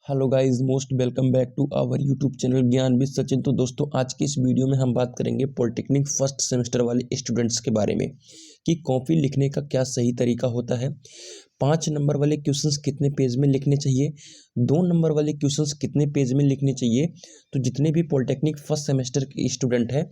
Hello guys, most welcome back to our YouTube channel Gyan with Sachin. तो दोस्तों, आज की इस वीडियो में हम बात करेंगे पॉलिटेक्निक फर्स्ट सेमेस्टर वाले स्टूडेंट्स के बारे में कि कॉपी लिखने का क्या सही तरीका होता है। 5 नंबर वाले क्वेश्चंस कितने पेज में लिखने चाहिए, 2 नंबर वाले क्वेश्चंस कितने पेज में लिखने चाहिए। तो जितने भी पॉलिटेक्निक फर्स्ट सेमेस्टर के स्टूडेंट हैं,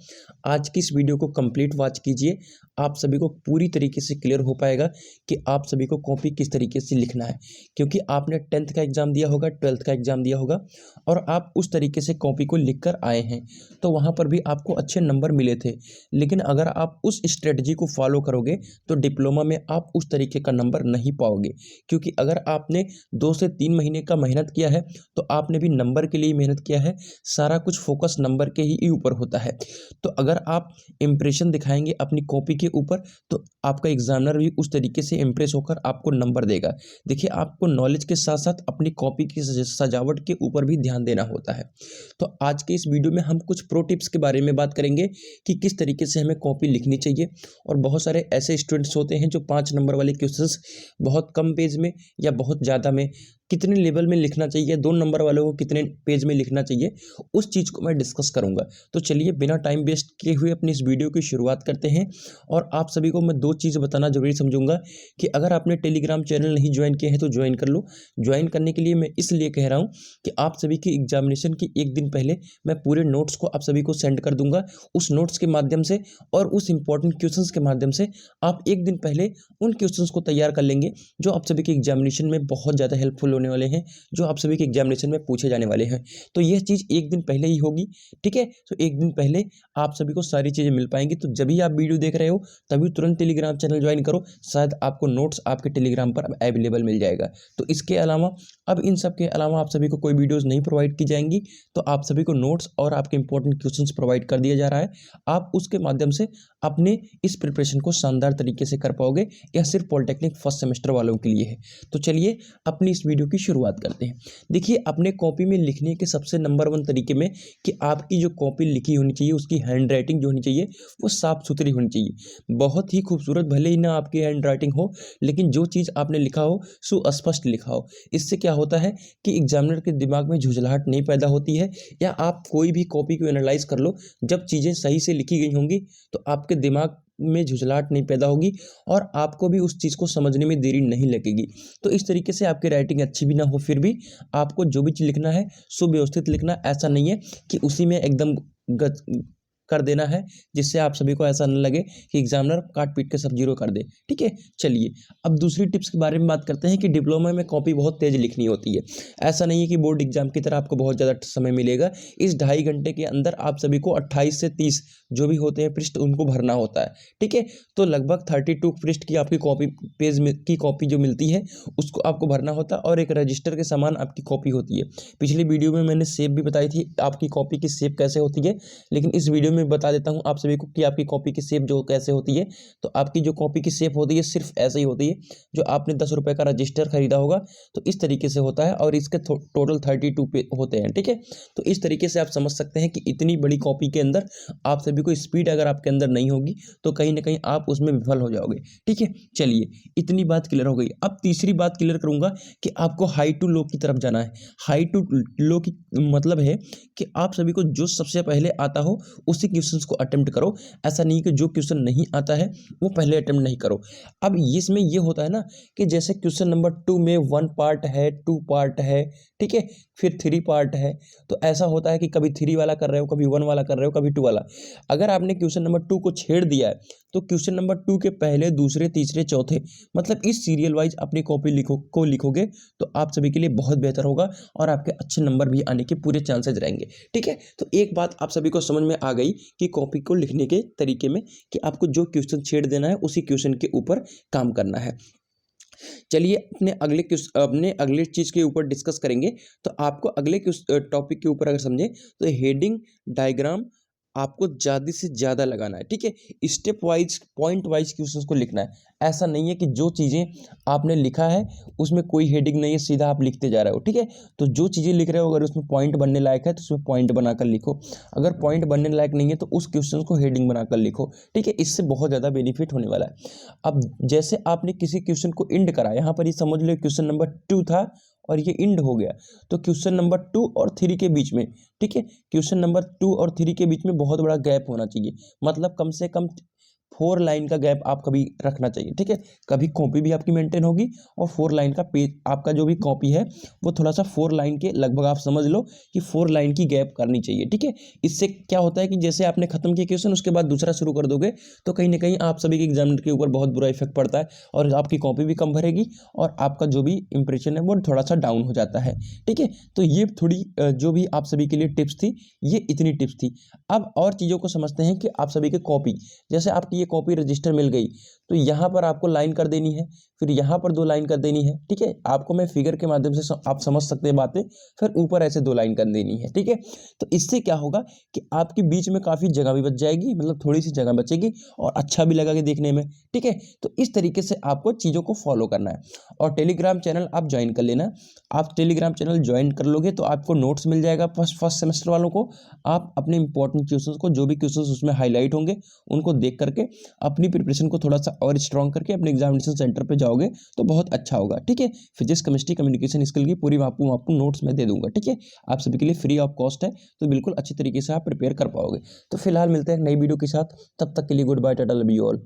आज की इस वीडियो को कंप्लीट वॉच कीजिए। आप सभी को पूरी तरीके से क्लियर हो पाएगा कि आप सभी को कॉपी किस तरीके से लिखना है, क्योंकि आपने 10th का एग्जाम दिया होगा, 12th का एग्जाम दिया होगा और आप उस तरीके से कॉपी को लिख कर आए हैं, तो वहाँ पर भी आपको अच्छे नंबर मिले थे। लेकिन अगर आप उस स्ट्रेटजी को फॉलो करोगे तो डिप्लोमा में आप उस तरीके का नंबर नहीं पाओगे, क्योंकि अगर आपने 2 से 3 महीने का मेहनत किया है तो आपने भी नंबर के लिए मेहनत किया है। सारा कुछ फोकस नंबर के ही ऊपर होता है। तो अगर आप इंप्रेशन दिखाएंगे अपनी कॉपी के ऊपर तो आपका एग्जामिनर भी उस तरीके से इंप्रेस होकर आपको नंबर देगा। देखिए, आपको नॉलेज के साथ साथ अपनी कॉपी की सजावट के ऊपर भी ध्यान देना होता है। तो आज के इस वीडियो में हम कुछ प्रो टिप्स के बारे में बात करेंगे कि किस तरीके से हमें कॉपी लिखनी चाहिए। और बहुत सारे ऐसे स्टूडेंट्स होते हैं जो 5 नंबर वाले क्वेश्चंस बहुत कम पेज में या बहुत ज़्यादा में कितने लेवल में लिखना चाहिए, 2 नंबर वालों को कितने पेज में लिखना चाहिए, उस चीज़ को मैं डिस्कस करूंगा। तो चलिए बिना टाइम वेस्ट किए हुए अपनी इस वीडियो की शुरुआत करते हैं। और आप सभी को मैं 2 चीज़ बताना जरूरी समझूंगा कि अगर आपने टेलीग्राम चैनल नहीं ज्वाइन किए हैं तो ज्वाइन कर लो। ज्वाइन करने के लिए मैं इसलिए कह रहा हूँ कि आप सभी की एग्जामिनेशन की एक दिन पहले मैं पूरे नोट्स को आप सभी को सेंड कर दूंगा। उस नोट्स के माध्यम से और उस इंपॉर्टेंट क्वेश्चंस के माध्यम से आप एक दिन पहले उन क्वेश्चंस को तैयार कर लेंगे जो आप सभी के एग्जामिनेशन में बहुत ज़्यादा हेल्पफुल होने वाले हैं, जो आप सभी के एग्जामिनेशन में पूछे जाने वाले हैं। तो यह चीज़ एक दिन पहले ही होगी, ठीक है। तो एक दिन पहले आप सभी को सारी चीज़ें मिल पाएंगी। तो जब भी आप वीडियो देख रहे हो तभी तुरंत टेलीग्राम चैनल ज्वाइन करो, शायद आपको नोट्स आपके टेलीग्राम पर अवेलेबल मिल जाएगा। तो इसके अलावा अब इन सब के अलावा आप सभी को कोई वीडियोज़ नहीं प्रोवाइड की जाएंगी, तो आप सभी को नोट्स और आपके इंपॉर्टेंट क्वेश्चंस प्रोवाइड कर दिया जा रहा है। आप उसके माध्यम से अपने इस प्रिपरेशन को शानदार तरीके से कर पाओगे। यह सिर्फ पॉलिटेक्निक फर्स्ट सेमेस्टर वालों के लिए है। तो चलिए अपनी इस वीडियो की शुरुआत करते हैं। देखिए, अपने कॉपी में लिखने के सबसे नंबर 1 तरीके में कि आपकी जो कॉपी लिखी होनी चाहिए उसकी हैंड राइटिंग जो होनी चाहिए वो साफ सुथरी होनी चाहिए। बहुत ही खूबसूरत भले ही ना आपकी हैंड राइटिंग हो, लेकिन जो चीज़ आपने लिखा हो सुस्पष्ट लिखा हो। इससे क्या होता है कि एग्जामिनर के दिमाग में झुंझलाहट नहीं पैदा होती है। या आप कोई भी कॉपी को एनालाइज कर लो, जब चीज़ें सही से लिखी गई होंगी तो आपके दिमाग में झुंझलाहट नहीं पैदा होगी और आपको भी उस चीज़ को समझने में देरी नहीं लगेगी। तो इस तरीके से आपकी राइटिंग अच्छी भी ना हो फिर भी आपको जो भी चीज़ लिखना है सुव्यवस्थित लिखना। ऐसा नहीं है कि उसी में एकदम कर देना है, जिससे आप सभी को ऐसा न लगे कि एग्जामिनर काट पीट के सब जीरो कर दे, ठीक है। चलिए अब दूसरी टिप्स के बारे में बात करते हैं कि डिप्लोमा में कॉपी बहुत तेज लिखनी होती है। ऐसा नहीं है कि बोर्ड एग्जाम की तरह आपको बहुत ज़्यादा समय मिलेगा। इस 2.5 घंटे के अंदर आप सभी को 28 से 30 जो भी होते हैं पृष्ठ उनको भरना होता है, ठीक है। तो लगभग 32 पृष्ठ की आपकी कॉपी पेज की कॉपी जो मिलती है उसको आपको भरना होता है और एक रजिस्टर के समान आपकी कॉपी होती है। पिछली वीडियो में मैंने शेप भी बताई थी आपकी कॉपी की शेप कैसे होती है, लेकिन इस वीडियो में बता देता हूं आप सभी को कि आपकी कॉपी की शेप जो कैसे होती है। तो आपकी जो कॉपी की शेप होती है सिर्फ ऐसे ही होती है। जो आपने 10 रुपए का रजिस्टर खरीदा होगा तो इस तरीके से होता है और इसके टोटल 32 पे होते हैं, ठीक है। तो इस तरीके से आप समझ सकते हैं कि इतनी बड़ी कॉपी के अंदर आप सभी को स्पीड अगर आपके अंदर नहीं होगी तो कहीं ना कहीं आप उसमें विफल हो जाओगे, ठीक है। चलिए इतनी बात क्लियर हो गई। अब तीसरी बात क्लियर करूंगा कि आपको हाई टू लो की तरफ जाना है। हाई टू लो की मतलब है कि आप सभी को जो सबसे पहले आता हो उसी क्वेश्चंस को अटेम्प्ट करो। ऐसा नहीं कि जो क्वेश्चन नहीं आता है वो पहले अटेम्प्ट नहीं करो। अब इसमें ये होता है ना कि जैसे क्वेश्चन नंबर 2 में 1 पार्ट है, 2 पार्ट है, ठीक है, फिर 3 पार्ट है। तो ऐसा होता है कि कभी 3 वाला कर रहे हो, कभी 1 वाला कर रहे हो, कभी 2 वाला। अगर आपने क्वेश्चन नंबर 2 को छेड़ दिया है तो क्वेश्चन नंबर 2 के पहले, दूसरे, तीसरे, चौथे मतलब इस सीरियल वाइज अपनी कॉपी लिखोगे तो आप सभी के लिए बहुत बेहतर होगा और आपके अच्छे नंबर भी आने के पूरे चांसेस रहेंगे, ठीक है। तो एक बात आप सभी को समझ में आ गई कि कॉपी को लिखने के तरीके में कि आपको जो क्वेश्चन छेड़ देना है उसी क्वेश्चन के ऊपर काम करना है। चलिए अपने अगले चीज के ऊपर डिस्कस करेंगे। तो आपको अगले टॉपिक के ऊपर अगर समझे तो हेडिंग डायग्राम आपको ज़्यादा से ज़्यादा लगाना है, ठीक है। Step wise point wise questions को लिखना है। ऐसा नहीं है कि जो चीज़ें आपने लिखा है उसमें कोई हेडिंग नहीं है, सीधा आप लिखते जा रहे हो, ठीक है। तो जो चीज़ें लिख रहे हो अगर उसमें पॉइंट बनने लायक है तो उसमें पॉइंट बनाकर लिखो। अगर पॉइंट बनने लायक नहीं है तो उस क्वेश्चन को हेडिंग बनाकर लिखो, ठीक है। इससे बहुत ज़्यादा बेनिफिट होने वाला है। अब जैसे आपने किसी क्वेश्चन को इंड करा, यहाँ पर ये समझ लो क्वेश्चन नंबर 2 था और ये इंड हो गया, तो क्वेश्चन नंबर 2 और 3 के बीच में, ठीक है, क्वेश्चन नंबर 2 और 3 के बीच में बहुत बड़ा गैप होना चाहिए, मतलब कम से कम 4 लाइन का गैप आप कभी रखना चाहिए, ठीक है। कभी कॉपी भी आपकी मेंटेन होगी और 4 लाइन का पेज, आपका जो भी कॉपी है वो थोड़ा सा 4 लाइन के लगभग, आप समझ लो कि 4 लाइन की गैप करनी चाहिए, ठीक है। इससे क्या होता है कि जैसे आपने खत्म किया क्वेश्चन, उसके बाद दूसरा शुरू कर दोगे तो कहीं ना कहीं आप सभी के एग्जामिनर के ऊपर बहुत बुरा इफेक्ट पड़ता है और आपकी कॉपी भी कम भरेगी और आपका जो भी इंप्रेशन है वो थोड़ा सा डाउन हो जाता है, ठीक है। तो ये थोड़ी जो भी आप सभी के लिए टिप्स थी, ये इतनी टिप्स थी। अब और चीज़ों को समझते हैं कि आप सभी के कॉपी, जैसे आपकी ये कॉपी रजिस्टर मिल गई तो यहाँ पर आपको लाइन कर देनी है, फिर यहाँ पर 2 लाइन कर देनी है, ठीक है। आपको मैं फिगर के माध्यम से आप समझ सकते हैं बातें, फिर ऊपर ऐसे 2 लाइन कर देनी है, ठीक है। तो इससे क्या होगा कि आपके बीच में काफ़ी जगह भी बच जाएगी, मतलब थोड़ी सी जगह बचेगी और अच्छा भी लगेगा देखने में, ठीक है। तो इस तरीके से आपको चीज़ों को फॉलो करना है और टेलीग्राम चैनल आप ज्वाइन कर लेना। आप टेलीग्राम चैनल ज्वाइन कर लोगे तो आपको नोट्स मिल जाएगा फर्स्ट सेमेस्टर वालों को। आप अपने इंपॉर्टेंट क्वेश्चंस को, जो भी क्वेश्चंस उसमें हाईलाइट होंगे, उनको देख करके अपनी प्रिपरेशन को थोड़ा सा और स्ट्रॉन्ग करके अपने एग्जामिनेशन सेंटर पे जाओगे तो बहुत अच्छा होगा, ठीक है। फिजिक्स, केमिस्ट्री, कम्युनिकेशन स्किल की पूरी आपको नोट्स में दे दूंगा, ठीक है। आप सभी के लिए फ्री ऑफ कॉस्ट है, तो बिल्कुल अच्छी तरीके से आप प्रिपेयर कर पाओगे। तो फिलहाल मिलते हैं एक नई वीडियो के साथ, तब तक के लिए goodbye, tata, love you all.